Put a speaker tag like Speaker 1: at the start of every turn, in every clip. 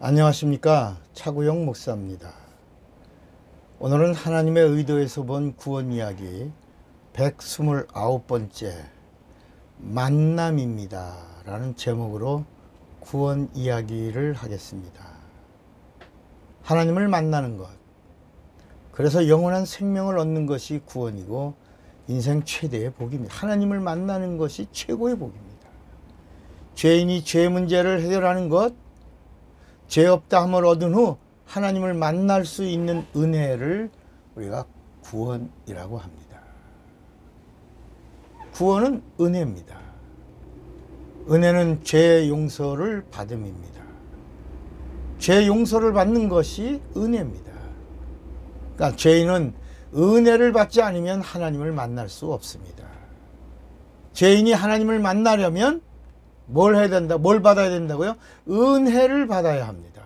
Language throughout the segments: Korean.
Speaker 1: 안녕하십니까, 차구영 목사입니다. 오늘은 하나님의 의도에서 본 구원 이야기 129번째 만남입니다 라는 제목으로 구원 이야기를 하겠습니다. 하나님을 만나는 것, 그래서 영원한 생명을 얻는 것이 구원이고 인생 최대의 복입니다. 하나님을 만나는 것이 최고의 복입니다. 죄인이 죄 문제를 해결하는 것, 죄 없다 함을 얻은 후 하나님을 만날 수 있는 은혜를 우리가 구원이라고 합니다. 구원은 은혜입니다. 은혜는 죄 용서를 받음입니다. 죄 용서를 받는 것이 은혜입니다. 그러니까 죄인은 은혜를 받지 않으면 하나님을 만날 수 없습니다. 죄인이 하나님을 만나려면 뭘 해야 된다? 뭘 받아야 된다고요? 은혜를 받아야 합니다.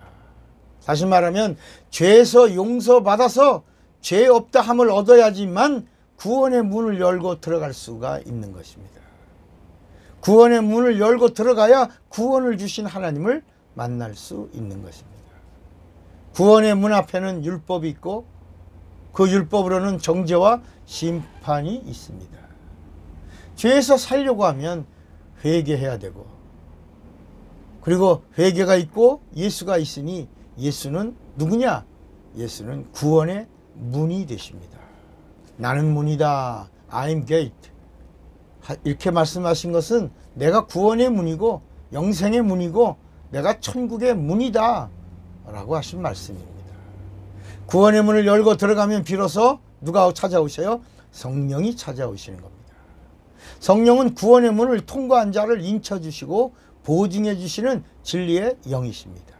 Speaker 1: 다시 말하면 죄에서 용서받아서 죄 없다 함을 얻어야지만 구원의 문을 열고 들어갈 수가 있는 것입니다. 구원의 문을 열고 들어가야 구원을 주신 하나님을 만날 수 있는 것입니다. 구원의 문 앞에는 율법이 있고 그 율법으로는 정죄와 심판이 있습니다. 죄에서 살려고 하면 회개해야 되고, 그리고 회개가 있고 예수가 있으니 예수는 누구냐? 예수는 구원의 문이 되십니다. 나는 문이다. I'm gate. 이렇게 말씀하신 것은 내가 구원의 문이고 영생의 문이고 내가 천국의 문이다 라고 하신 말씀입니다. 구원의 문을 열고 들어가면 비로소 누가 찾아오셔요? 성령이 찾아오시는 겁니다. 성령은 구원의 문을 통과한 자를 인쳐주시고 보증해 주시는 진리의 영이십니다.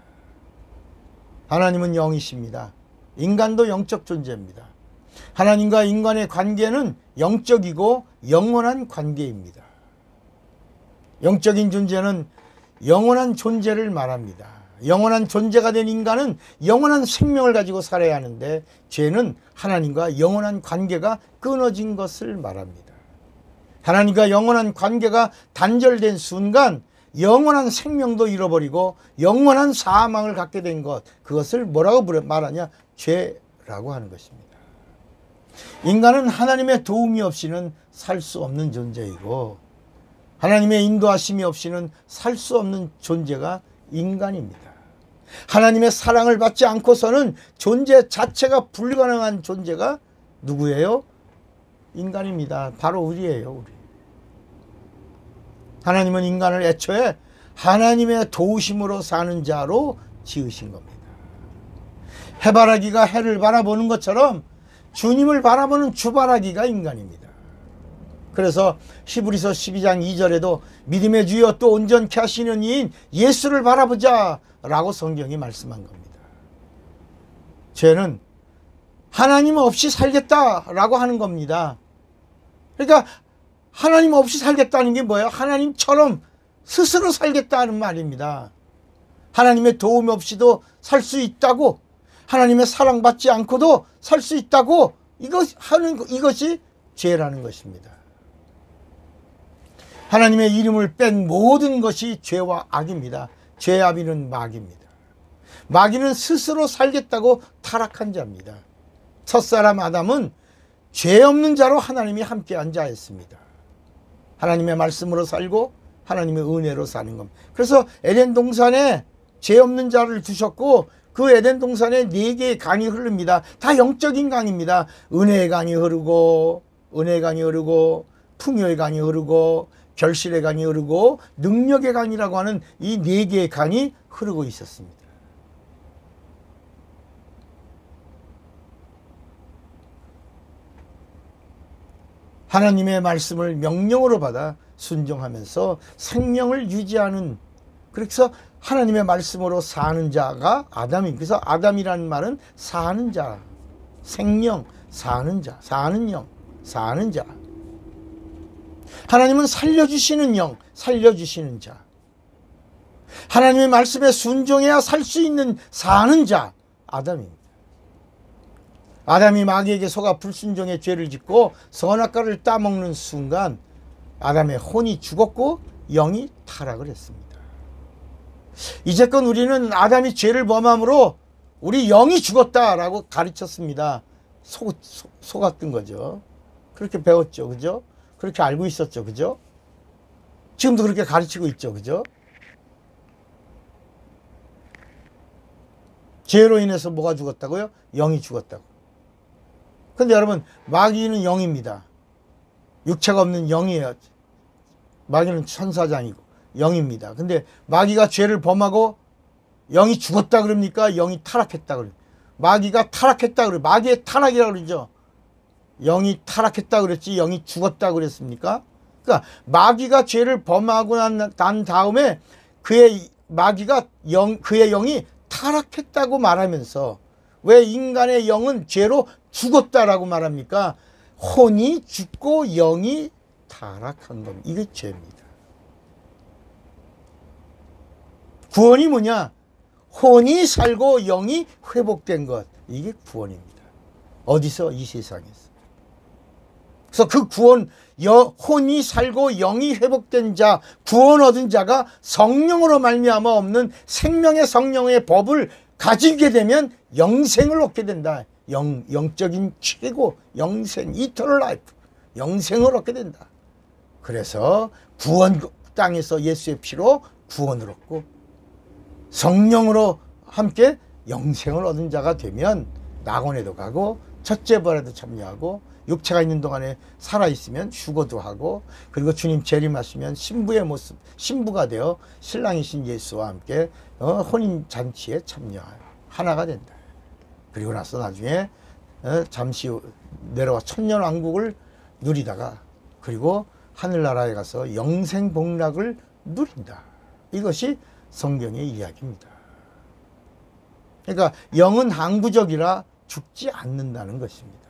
Speaker 1: 하나님은 영이십니다. 인간도 영적 존재입니다. 하나님과 인간의 관계는 영적이고 영원한 관계입니다. 영적인 존재는 영원한 존재를 말합니다. 영원한 존재가 된 인간은 영원한 생명을 가지고 살아야 하는데, 죄는 하나님과 영원한 관계가 끊어진 것을 말합니다. 하나님과 영원한 관계가 단절된 순간 영원한 생명도 잃어버리고 영원한 사망을 갖게 된 것, 그것을 뭐라고 말하냐? 죄라고 하는 것입니다. 인간은 하나님의 도움이 없이는 살 수 없는 존재이고 하나님의 인도하심이 없이는 살 수 없는 존재가 인간입니다. 하나님의 사랑을 받지 않고서는 존재 자체가 불가능한 존재가 누구예요? 인간입니다. 바로 우리예요, 우리. 하나님은 인간을 애초에 하나님의 도우심으로 사는 자로 지으신 겁니다. 해바라기가 해를 바라보는 것처럼 주님을 바라보는 주바라기가 인간입니다. 그래서 히브리서 12장 2절에도 믿음의 주여 또 온전케 하시는 이인 예수를 바라보자 라고 성경이 말씀한 겁니다. 죄는 하나님 없이 살겠다라고 하는 겁니다. 그러니까 하나님 없이 살겠다는 게 뭐예요? 하나님처럼 스스로 살겠다는 말입니다. 하나님의 도움 없이도 살 수 있다고, 하나님의 사랑받지 않고도 살 수 있다고, 이것이 죄라는 것입니다. 하나님의 이름을 뺀 모든 것이 죄와 악입니다. 죄아비는 마귀입니다. 마귀는 스스로 살겠다고 타락한 자입니다. 첫사람 아담은 죄 없는 자로 하나님이 함께한 자였습니다. 하나님의 말씀으로 살고 하나님의 은혜로 사는 겁니다. 그래서 에덴 동산에 죄 없는 자를 두셨고 그 에덴 동산에 4개의 강이 흐릅니다. 다 영적인 강입니다. 은혜의 강이 흐르고 풍요의 강이 흐르고 결실의 강이 흐르고 능력의 강이라고 하는 이 4개의 강이 흐르고 있었습니다. 하나님의 말씀을 명령으로 받아 순종하면서 생명을 유지하는, 그래서 하나님의 말씀으로 사는 자가 아담입니다. 그래서 아담이라는 말은 사는 자, 생명, 사는 자, 사는 영, 사는 자. 하나님은 살려주시는 영, 살려주시는 자. 하나님의 말씀에 순종해야 살 수 있는 사는 자, 아담입니다. 아담이 마귀에게 속아 불순종의 죄를 짓고 선악과를 따먹는 순간 아담의 혼이 죽었고 영이 타락을 했습니다. 이제껏 우리는 아담이 죄를 범함으로 우리 영이 죽었다라고 가르쳤습니다. 속았던 거죠. 그렇게 배웠죠. 그죠? 그렇게 알고 있었죠. 그죠? 지금도 그렇게 가르치고 있죠. 그죠? 죄로 인해서 뭐가 죽었다고요? 영이 죽었다고. 근데 여러분, 마귀는 영입니다. 육체가 없는 영이에요. 마귀는 천사장이고 영입니다. 근데 마귀가 죄를 범하고 영이 죽었다 그럽니까? 영이 타락했다 그럽니까? 마귀가 타락했다 그래요. 마귀의 타락이라고 그러죠. 영이 타락했다 그랬지 영이 죽었다 그랬습니까? 그러니까 마귀가 죄를 범하고 난 다음에 그의 영이 타락했다고 말하면서 왜 인간의 영은 죄로 죽었다라고 말합니까? 혼이 죽고 영이 타락한 겁니다. 이게 죄입니다. 구원이 뭐냐? 혼이 살고 영이 회복된 것. 이게 구원입니다. 어디서? 이 세상에서. 그래서 그 구원, 혼이 살고 영이 회복된 자, 구원 얻은 자가 성령으로 말미암아 없는 생명의 성령의 법을 가지게 되면 영생을 얻게 된다. 영적인 최고, 영생, 이터널 라이프, 영생을 얻게 된다. 그래서 구원 땅에서 예수의 피로 구원을 얻고 성령으로 함께 영생을 얻은 자가 되면 낙원에도 가고 첫째 부활에도 참여하고 육체가 있는 동안에 살아있으면 휴거도 하고 그리고 주님 재림하시면 신부의 모습, 신부가 되어 신랑이신 예수와 함께 혼인잔치에 참여하여 하나가 된다. 그리고 나서 나중에 잠시 내려와 천년왕국을 누리다가 그리고 하늘나라에 가서 영생복락을 누린다. 이것이 성경의 이야기입니다. 그러니까 영은 항구적이라 죽지 않는다는 것입니다.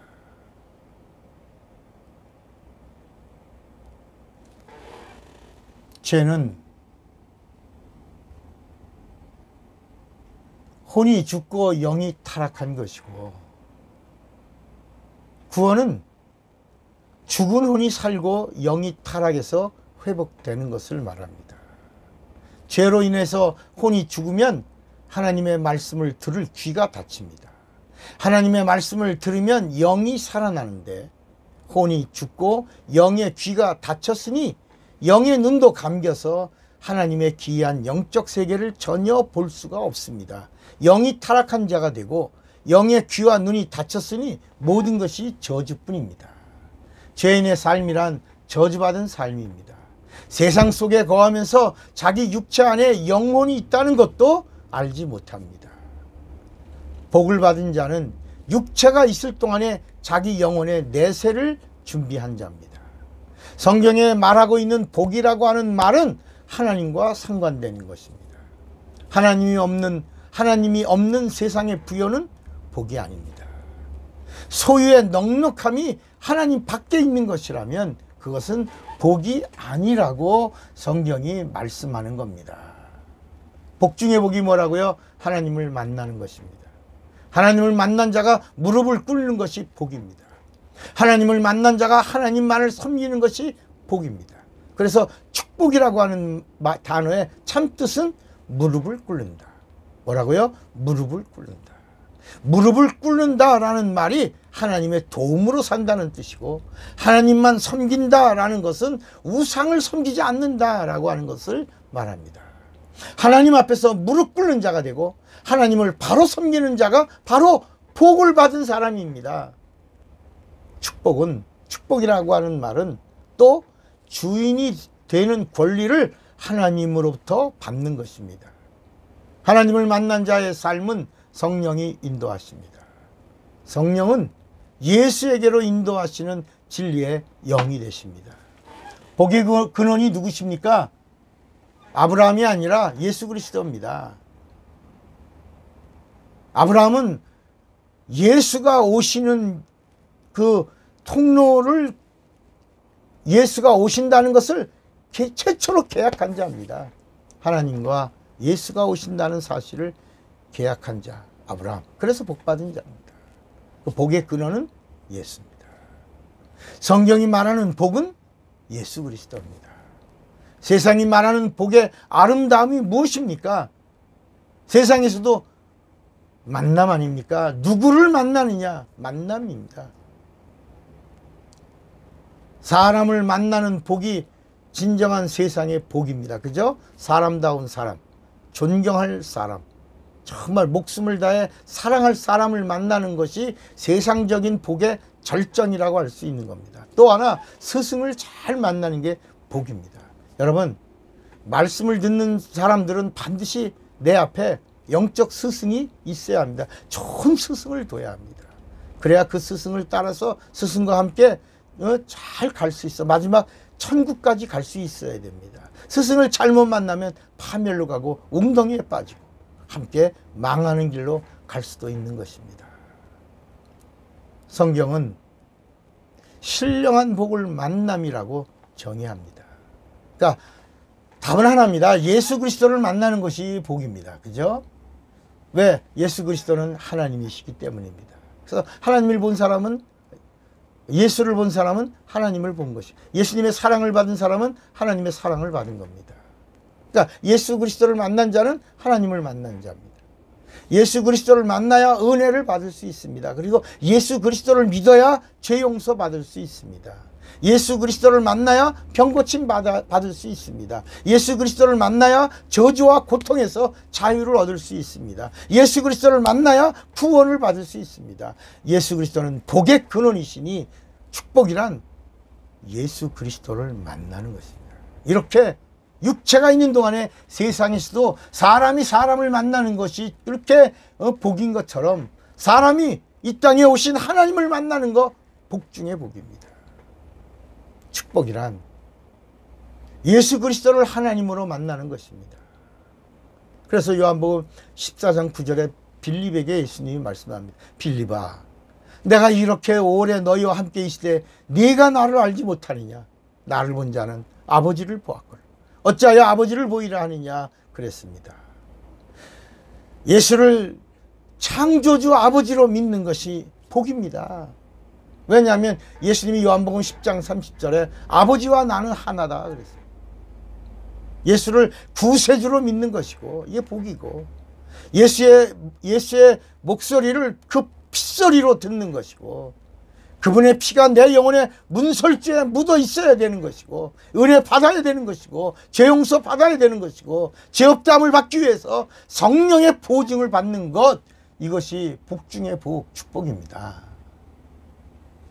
Speaker 1: 죄는 혼이 죽고 영이 타락한 것이고 구원은 죽은 혼이 살고 영이 타락해서 회복되는 것을 말합니다. 죄로 인해서 혼이 죽으면 하나님의 말씀을 들을 귀가 닫힙니다. 하나님의 말씀을 들으면 영이 살아나는데 혼이 죽고 영의 귀가 닫혔으니 영의 눈도 감겨서 하나님의 기이한 영적 세계를 전혀 볼 수가 없습니다. 영이 타락한 자가 되고 영의 귀와 눈이 닫혔으니 모든 것이 저주뿐입니다. 죄인의 삶이란 저주받은 삶입니다. 세상 속에 거하면서 자기 육체 안에 영혼이 있다는 것도 알지 못합니다. 복을 받은 자는 육체가 있을 동안에 자기 영혼의 내세를 준비한 자입니다. 성경에 말하고 있는 복이라고 하는 말은 하나님과 상관되는 것입니다. 하나님이 없는 세상의 부여는 복이 아닙니다. 소유의 넉넉함이 하나님 밖에 있는 것이라면 그것은 복이 아니라고 성경이 말씀하는 겁니다. 복 중에 복이 뭐라고요? 하나님을 만나는 것입니다. 하나님을 만난 자가 무릎을 꿇는 것이 복입니다. 하나님을 만난 자가 하나님만을 섬기는 것이 복입니다. 그래서 축복이라고 하는 단어의 참뜻은 무릎을 꿇는다. 뭐라고요? 무릎을 꿇는다. 무릎을 꿇는다라는 말이 하나님의 도움으로 산다는 뜻이고 하나님만 섬긴다라는 것은 우상을 섬기지 않는다라고 하는 것을 말합니다. 하나님 앞에서 무릎 꿇는 자가 되고 하나님을 바로 섬기는 자가 바로 복을 받은 사람입니다. 축복이라고 하는 말은 또 주인이 되는 권리를 하나님으로부터 받는 것입니다. 하나님을 만난 자의 삶은 성령이 인도하십니다. 성령은 예수에게로 인도하시는 진리의 영이 되십니다. 복의 근원이 누구십니까? 아브라함이 아니라 예수 그리스도입니다. 아브라함은 예수가 오시는 그 통로를 예수가 오신다는 것을 최초로 계약한 자입니다. 하나님과 예수가 오신다는 사실을 계약한 자 아브라함. 그래서 복받은 자입니다. 그 복의 근원은 예수입니다. 성경이 말하는 복은 예수 그리스도입니다. 세상이 말하는 복의 아름다움이 무엇입니까? 세상에서도 만남 아닙니까? 누구를 만나느냐? 만남입니다. 사람을 만나는 복이 진정한 세상의 복입니다. 그죠? 사람다운 사람, 존경할 사람, 정말 목숨을 다해 사랑할 사람을 만나는 것이 세상적인 복의 절정이라고 할 수 있는 겁니다. 또 하나, 스승을 잘 만나는 게 복입니다. 여러분, 말씀을 듣는 사람들은 반드시 내 앞에 영적 스승이 있어야 합니다. 좋은 스승을 둬야 합니다. 그래야 그 스승을 따라서 스승과 함께 잘 갈 수 있어. 마지막 천국까지 갈 수 있어야 됩니다. 스승을 잘못 만나면 파멸로 가고 웅덩이에 빠지고 함께 망하는 길로 갈 수도 있는 것입니다. 성경은 신령한 복을 만남이라고 정의합니다. 그러니까 답은 하나입니다. 예수 그리스도를 만나는 것이 복입니다. 그죠? 왜? 예수 그리스도는 하나님이시기 때문입니다. 그래서 하나님을 본 사람은, 예수를 본 사람은 하나님을 본 것이, 예수님의 사랑을 받은 사람은 하나님의 사랑을 받은 겁니다. 그러니까 예수 그리스도를 만난 자는 하나님을 만난 자입니다. 예수 그리스도를 만나야 은혜를 받을 수 있습니다. 그리고 예수 그리스도를 믿어야 죄 용서 받을 수 있습니다. 예수 그리스도를 만나야 병고침 받을 수 있습니다. 예수 그리스도를 만나야 저주와 고통에서 자유를 얻을 수 있습니다. 예수 그리스도를 만나야 구원을 받을 수 있습니다. 예수 그리스도는 복의 근원이시니 축복이란 예수 그리스도를 만나는 것입니다. 이렇게 육체가 있는 동안에 세상에서도 사람이 사람을 만나는 것이 그렇게 복인 것처럼 사람이 이 땅에 오신 하나님을 만나는 거 복 중의 복입니다. 축복이란 예수 그리스도를 하나님으로 만나는 것입니다. 그래서 요한복음 14장 9절에 빌립에게 예수님이 말씀합니다. 빌립아, 내가 이렇게 오래 너희와 함께 있을 때 네가 나를 알지 못하느냐? 나를 본 자는 아버지를 보았거늘 어찌하여 아버지를 보이라 하느냐? 그랬습니다. 예수를 창조주 아버지로 믿는 것이 복입니다. 왜냐하면 예수님이 요한복음 10장 30절에 아버지와 나는 하나다 그랬어요. 예수를 구세주로 믿는 것이고 이게 복이고, 예수의 목소리를 그 핏소리로 듣는 것이고, 그분의 피가 내 영혼의 문설주에 묻어 있어야 되는 것이고, 은혜 받아야 되는 것이고, 죄 용서 받아야 되는 것이고, 죄 없다함을 받기 위해서 성령의 보증을 받는 것, 이것이 복 중의 복, 축복입니다.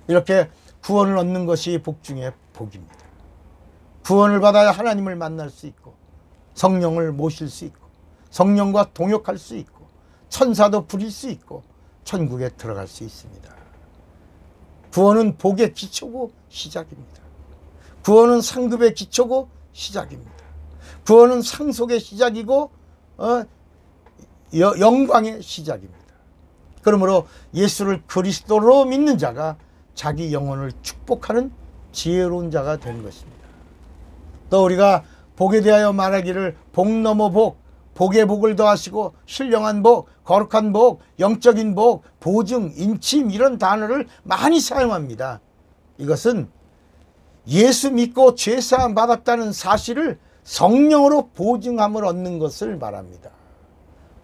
Speaker 1: 이렇게 구원을 얻는 것이 복 중의 복입니다. 구원을 받아야 하나님을 만날 수 있고, 성령을 모실 수 있고, 성령과 동역할 수 있고, 천사도 부릴 수 있고, 천국에 들어갈 수 있습니다. 구원은 복의 기초고 시작입니다. 구원은 상급의 기초고 시작입니다. 구원은 상속의 시작이고 영광의 시작입니다. 그러므로 예수를 그리스도로 믿는 자가 자기 영혼을 축복하는 지혜로운 자가 되는 것입니다. 또 우리가 복에 대하여 말하기를 복 넘어 복, 복의 복을 더하시고 신령한 복, 거룩한 복, 영적인 복, 보증, 인침 이런 단어를 많이 사용합니다. 이것은 예수 믿고 죄사함 받았다는 사실을 성령으로 보증함을 얻는 것을 말합니다.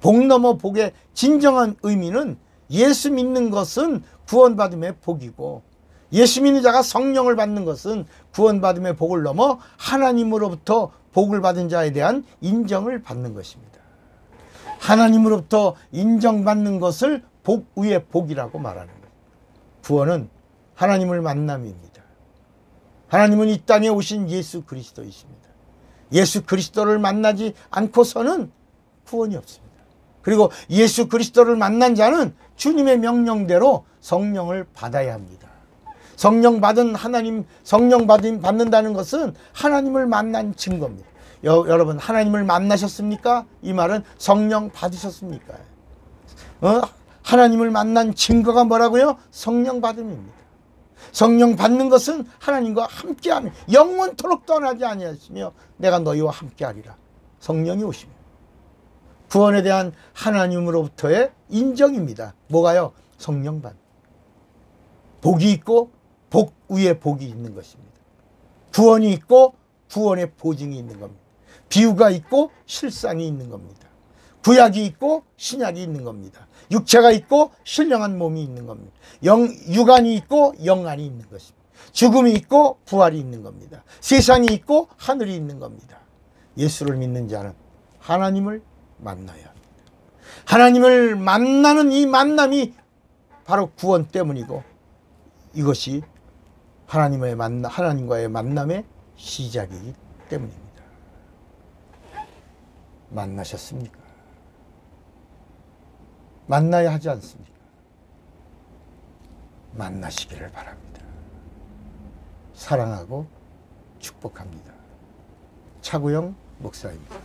Speaker 1: 복 넘어 복의 진정한 의미는 예수 믿는 것은 구원받음의 복이고, 예수 믿는 자가 성령을 받는 것은 구원받음의 복을 넘어 하나님으로부터 복을 받은 자에 대한 인정을 받는 것입니다. 하나님으로부터 인정받는 것을 복 위에 복이라고 말하는 거예요. 구원은 하나님을 만남입니다. 하나님은 이 땅에 오신 예수 그리스도이십니다. 예수 그리스도를 만나지 않고서는 구원이 없습니다. 그리고 예수 그리스도를 만난 자는 주님의 명령대로 성령을 받아야 합니다. 성령 받은 하나님, 성령 받는다는 것은 하나님을 만난 증거입니다. 여러분, 하나님을 만나셨습니까? 이 말은 성령 받으셨습니까? 하나님을 만난 증거가 뭐라고요? 성령 받음입니다. 성령 받는 것은 하나님과 함께하는, 영원토록 떠나지 아니하시며 내가 너희와 함께하리라. 성령이 오시며 구원에 대한 하나님으로부터의 인정입니다. 뭐가요? 성령 받음. 복이 있고 복 위에 복이 있는 것입니다. 구원이 있고 구원의 보증이 있는 겁니다. 비유가 있고 실상이 있는 겁니다. 구약이 있고 신약이 있는 겁니다. 육체가 있고 신령한 몸이 있는 겁니다. 육안이 있고 영안이 있는 것입니다. 죽음이 있고 부활이 있는 겁니다. 세상이 있고 하늘이 있는 겁니다. 예수를 믿는 자는 하나님을 만나야 합니다. 하나님을 만나는 이 만남이 바로 구원 때문이고, 이것이 하나님과의 만남의 시작이기 때문입니다. 만나셨습니까? 만나야 하지 않습니까? 만나시기를 바랍니다. 사랑하고 축복합니다. 차구영 목사입니다.